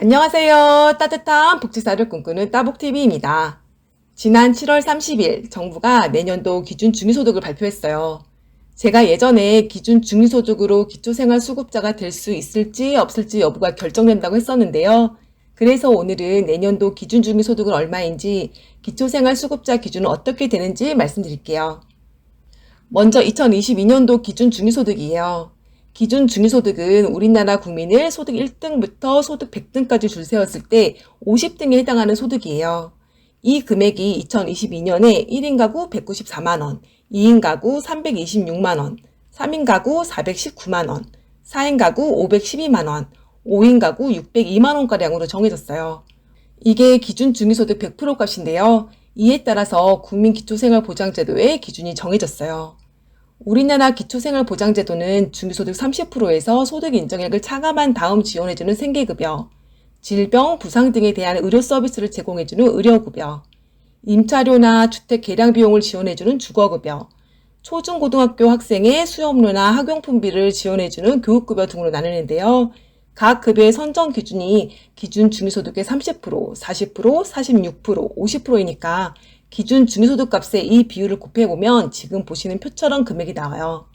안녕하세요. 따뜻한 복지사를 꿈꾸는 따복TV입니다. 지난 7월 30일 정부가 내년도 기준 중위소득을 발표했어요. 제가 예전에 기준 중위소득으로 기초생활수급자가 될 수 있을지 없을지 여부가 결정된다고 했었는데요. 그래서 오늘은 내년도 기준 중위소득은 얼마인지, 기초생활수급자 기준은 어떻게 되는지 말씀드릴게요. 먼저 2022년도 기준 중위소득이에요. 기준 중위소득은 우리나라 국민을 소득 1등부터 소득 100등까지 줄 세웠을 때 50등에 해당하는 소득이에요. 이 금액이 2022년에 1인 가구 194만원, 2인 가구 326만원, 3인 가구 419만원, 4인 가구 512만원, 5인 가구 602만원가량으로 정해졌어요. 이게 기준 중위소득 100% 값인데요. 이에 따라서 국민기초생활보장제도의 기준이 정해졌어요. 우리나라 기초생활보장제도는 중위소득 30%에서 소득 인정액을 차감한 다음 지원해주는 생계급여, 질병, 부상 등에 대한 의료 서비스를 제공해주는 의료급여, 임차료나 주택 개량 비용을 지원해주는 주거급여, 초중고등학교 학생의 수업료나 학용품비를 지원해주는 교육급여 등으로 나누는데요. 각 급여의 선정 기준이 기준 중위소득의 30%, 40%, 46%, 50%이니까 기준 중위소득 값의 이 비율을 곱해보면 지금 보시는 표처럼 금액이 나와요.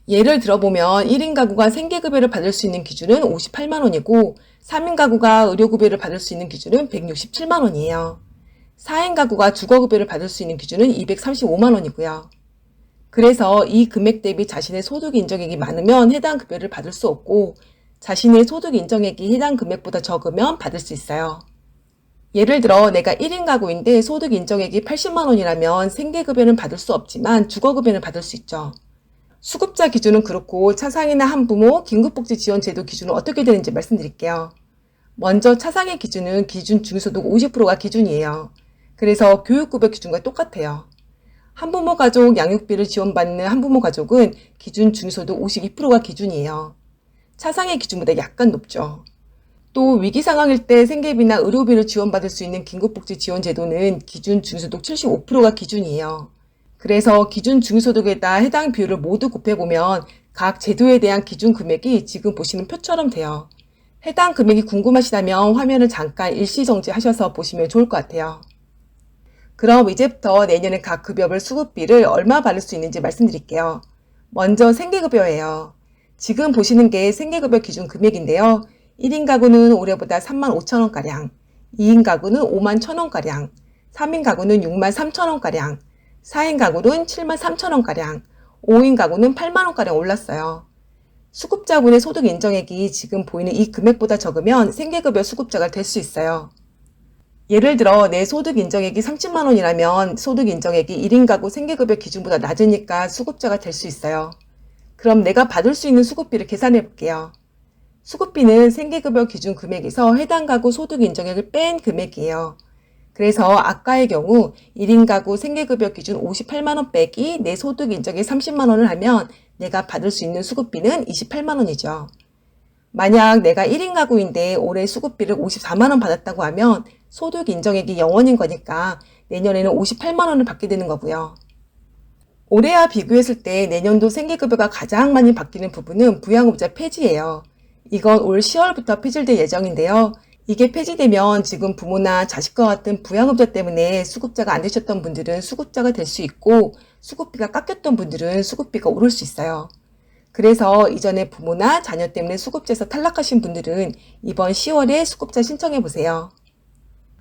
예를 들어보면 1인 가구가 생계급여를 받을 수 있는 기준은 58만원이고 3인 가구가 의료급여를 받을 수 있는 기준은 167만원이에요. 4인 가구가 주거급여를 받을 수 있는 기준은 235만원이고요. 그래서 이 금액 대비 자신의 소득 인정액이 많으면 해당 급여를 받을 수 없고 자신의 소득 인정액이 해당 금액보다 적으면 받을 수 있어요. 예를 들어 내가 1인 가구인데 소득 인정액이 80만원이라면 생계급여는 받을 수 없지만 주거급여는 받을 수 있죠. 수급자 기준은 그렇고 차상이나 한부모, 긴급복지지원제도 기준은 어떻게 되는지 말씀드릴게요. 먼저 차상의 기준은 기준 중위소득 50%가 기준이에요. 그래서 교육급여 기준과 똑같아요. 한부모 가족 양육비를 지원받는 한부모 가족은 기준 중위소득 52%가 기준이에요. 차상의 기준보다 약간 높죠. 또 위기 상황일 때 생계비나 의료비를 지원받을 수 있는 긴급복지지원제도는 기준 중위소득 75%가 기준이에요. 그래서 기준 중위소득에다 해당 비율을 모두 곱해보면 각 제도에 대한 기준 금액이 지금 보시는 표처럼 돼요. 해당 금액이 궁금하시다면 화면을 잠깐 일시정지하셔서 보시면 좋을 것 같아요. 그럼 이제부터 내년에 각 급여별 수급비를 얼마 받을 수 있는지 말씀드릴게요. 먼저 생계급여예요. 지금 보시는 게 생계급여 기준 금액인데요. 1인 가구는 올해보다 3만 5천원가량, 2인 가구는 5만 1천원가량, 3인 가구는 6만 3천원가량, 4인 가구는 7만 3천원가량, 5인 가구는 8만원가량 올랐어요. 수급자분의 소득 인정액이 지금 보이는 이 금액보다 적으면 생계급여 수급자가 될 수 있어요. 예를 들어 내 소득 인정액이 30만원이라면 소득 인정액이 1인 가구 생계급여 기준보다 낮으니까 수급자가 될 수 있어요. 그럼 내가 받을 수 있는 수급비를 계산해 볼게요. 수급비는 생계급여 기준 금액에서 해당 가구 소득 인정액을 뺀 금액이에요. 그래서 아까의 경우 1인 가구 생계급여 기준 58만원 빼기 내 소득 인정액 30만원을 하면 내가 받을 수 있는 수급비는 28만원이죠. 만약 내가 1인 가구인데 올해 수급비를 54만원 받았다고 하면 소득 인정액이 0원인 거니까 내년에는 58만원을 받게 되는 거고요. 올해와 비교했을 때 내년도 생계급여가 가장 많이 바뀌는 부분은 부양업자 폐지예요. 이건 올 10월부터 폐지될 예정인데요. 이게 폐지되면 지금 부모나 자식과 같은 부양업자 때문에 수급자가 안 되셨던 분들은 수급자가 될 수 있고 수급비가 깎였던 분들은 수급비가 오를 수 있어요. 그래서 이전에 부모나 자녀 때문에 수급자에서 탈락하신 분들은 이번 10월에 수급자 신청해 보세요.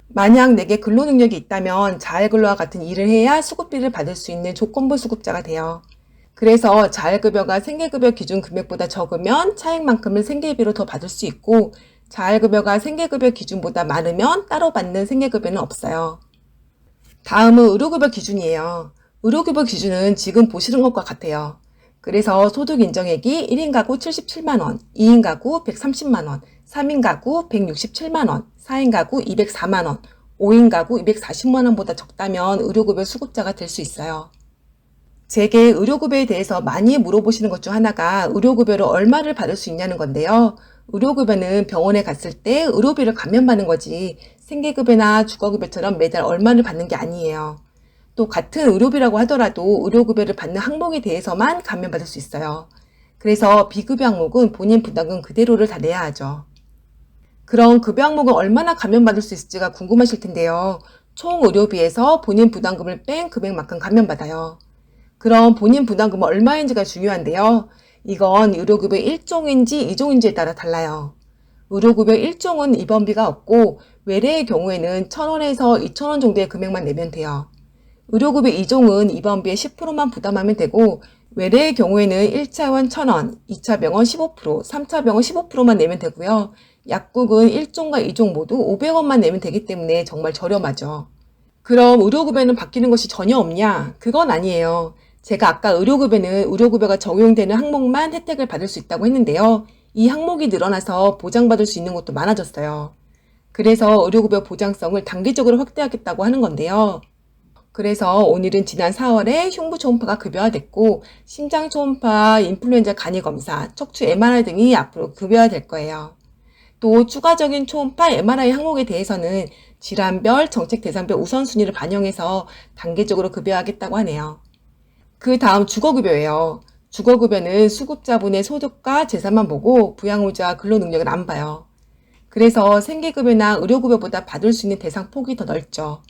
만약 내게 근로능력이 있다면 자활근로와 같은 일을 해야 수급비를 받을 수 있는 조건부 수급자가 돼요. 그래서 자활급여가 생계급여 기준 금액보다 적으면 차액만큼을 생계비로 더 받을 수 있고 자활급여가 생계급여 기준보다 많으면 따로 받는 생계급여는 없어요. 다음은 의료급여 기준이에요. 의료급여 기준은 지금 보시는 것과 같아요. 그래서 소득 인정액이 1인 가구 77만원, 2인 가구 130만원, 3인 가구 167만원, 4인 가구 204만원, 5인 가구 240만원보다 적다면 의료급여 수급자가 될 수 있어요. 제게 의료급여에 대해서 많이 물어보시는 것 중 하나가 의료급여를 얼마를 받을 수 있냐는 건데요. 의료급여는 병원에 갔을 때 의료비를 감면받는 거지 생계급여나 주거급여처럼 매달 얼마를 받는 게 아니에요. 또 같은 의료비라고 하더라도 의료급여를 받는 항목에 대해서만 감면받을 수 있어요. 그래서 비급여 항목은 본인 부담금 그대로를 다 내야 하죠. 그런 급여 항목은 얼마나 감면받을 수 있을지가 궁금하실 텐데요. 총 의료비에서 본인 부담금을 뺀 금액만큼 감면받아요. 그럼 본인 부담금은 얼마인지가 중요한데요. 이건 의료급여 1종인지 2종인지에 따라 달라요. 의료급여 1종은 입원비가 없고 외래의 경우에는 1,000원에서 2,000원 정도의 금액만 내면 돼요. 의료급여 2종은 입원비의 10%만 부담하면 되고 외래의 경우에는 1차 원 1,000원, 2차 병원 15%, 3차 병원 15%만 내면 되고요. 약국은 1종과 2종 모두 500원만 내면 되기 때문에 정말 저렴하죠. 그럼 의료급여는 바뀌는 것이 전혀 없냐? 그건 아니에요. 제가 아까 의료급여는 의료급여가 적용되는 항목만 혜택을 받을 수 있다고 했는데요. 이 항목이 늘어나서 보장받을 수 있는 것도 많아졌어요. 그래서 의료급여 보장성을 단기적으로 확대하겠다고 하는 건데요. 그래서 오늘은 지난 4월에 흉부 초음파가 급여화됐고 심장 초음파, 인플루엔자 간이 검사, 척추 MRI 등이 앞으로 급여화될 거예요. 또 추가적인 초음파 MRI 항목에 대해서는 질환별, 정책 대상별 우선순위를 반영해서 단계적으로 급여하겠다고 하네요. 그 다음 주거급여예요. 주거급여는 수급자분의 소득과 재산만 보고 부양후자 근로능력을 안 봐요. 그래서 생계급여나 의료급여보다 받을 수 있는 대상 폭이 더 넓죠.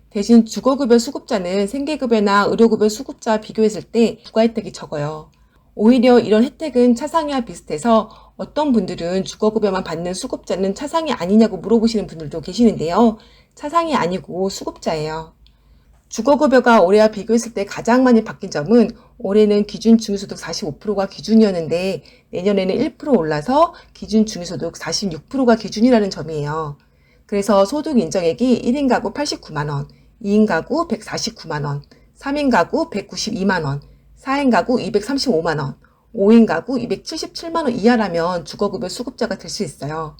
대신 주거급여 수급자는 생계급여나 의료급여 수급자와 비교했을 때 부가 혜택이 적어요. 오히려 이런 혜택은 차상위와 비슷해서 어떤 분들은 주거급여만 받는 수급자는 차상위 아니냐고 물어보시는 분들도 계시는데요. 차상위 아니고 수급자예요. 주거급여가 올해와 비교했을 때 가장 많이 바뀐 점은 올해는 기준 중위소득 45%가 기준이었는데 내년에는 1% 올라서 기준 중위소득 46%가 기준이라는 점이에요. 그래서 소득 인정액이 1인 가구 89만원, 2인 가구 149만원, 3인 가구 192만원, 4인 가구 235만원, 5인 가구 277만원 이하라면 주거급여 수급자가 될 수 있어요.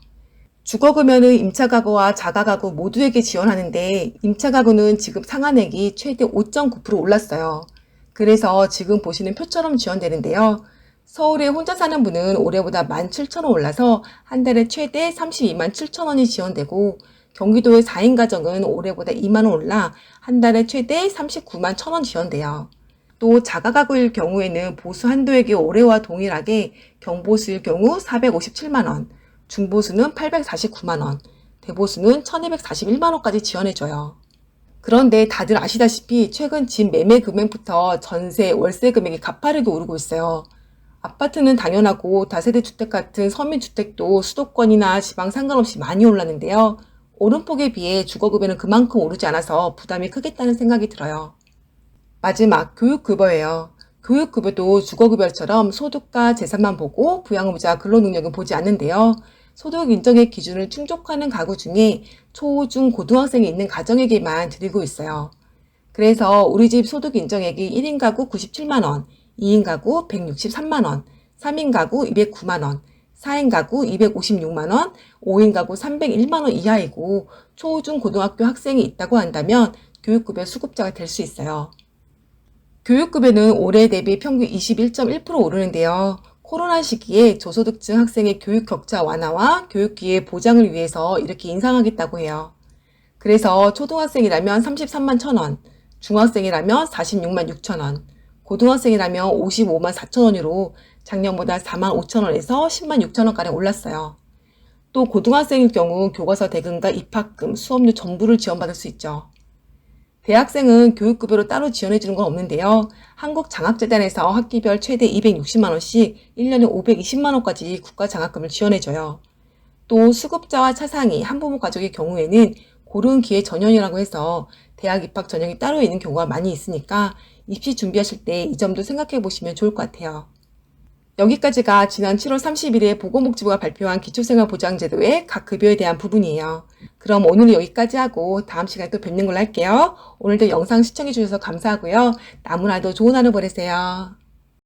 주거급여는 임차가구와 자가가구 모두에게 지원하는데 임차가구는 지급 상한액이 최대 5.9% 올랐어요. 그래서 지금 보시는 표처럼 지원되는데요. 서울에 혼자 사는 분은 올해보다 17,000원 올라서 한 달에 최대 32만 7천원이 지원되고 경기도의 4인 가정은 올해보다 2만원 올라 한 달에 최대 39만 1,000원 지원돼요. 또 자가가구일 경우에는 보수 한도액이 올해와 동일하게 경보수일 경우 457만원, 중보수는 849만원, 대보수는 1241만원까지 지원해줘요. 그런데 다들 아시다시피 최근 집 매매 금액부터 전세, 월세 금액이 가파르게 오르고 있어요. 아파트는 당연하고 다세대 주택 같은 서민주택도 수도권이나 지방 상관없이 많이 올랐는데요. 오름폭에 비해 주거급여는 그만큼 오르지 않아서 부담이 크겠다는 생각이 들어요. 마지막 교육급여예요. 교육급여도 주거급여처럼 소득과 재산만 보고 부양후자 근로능력은 보지 않는데요. 소득 인정액 기준을 충족하는 가구 중에 초, 중, 고등학생이 있는 가정에게만 드리고 있어요. 그래서 우리 집 소득 인정액이 1인 가구 97만원, 2인 가구 163만원, 3인 가구 209만원, 4인 가구 256만원, 5인 가구 301만원 이하이고 초, 중, 고등학교 학생이 있다고 한다면 교육급여 수급자가 될 수 있어요. 교육급여는 올해 대비 평균 21.1% 오르는데요. 코로나 시기에 저소득층 학생의 교육 격차 완화와 교육기회 보장을 위해서 이렇게 인상하겠다고 해요. 그래서 초등학생이라면 33만 1,000원, 중학생이라면 46만 6천원, 고등학생이라면 55만 4천원으로 작년보다 4만 5천원에서 10만 6천원가량 올랐어요. 또 고등학생일 경우 교과서 대금과 입학금, 수업료 전부를 지원받을 수 있죠. 대학생은 교육급여로 따로 지원해주는 건 없는데요. 한국장학재단에서 학기별 최대 260만원씩 1년에 520만원까지 국가장학금을 지원해줘요. 또 수급자와 차상위, 한부모 가족의 경우에는 고른기회 전형이라고 해서 대학 입학 전형이 따로 있는 경우가 많이 있으니까 입시 준비하실 때 이 점도 생각해 보시면 좋을 것 같아요. 여기까지가 지난 7월 30일에 보건복지부가 발표한 기초생활보장제도의 각 급여에 대한 부분이에요. 그럼 오늘은 여기까지 하고 다음 시간에 또 뵙는 걸로 할게요. 오늘도 영상 시청해 주셔서 감사하고요. 나무나도 좋은 하루 보내세요.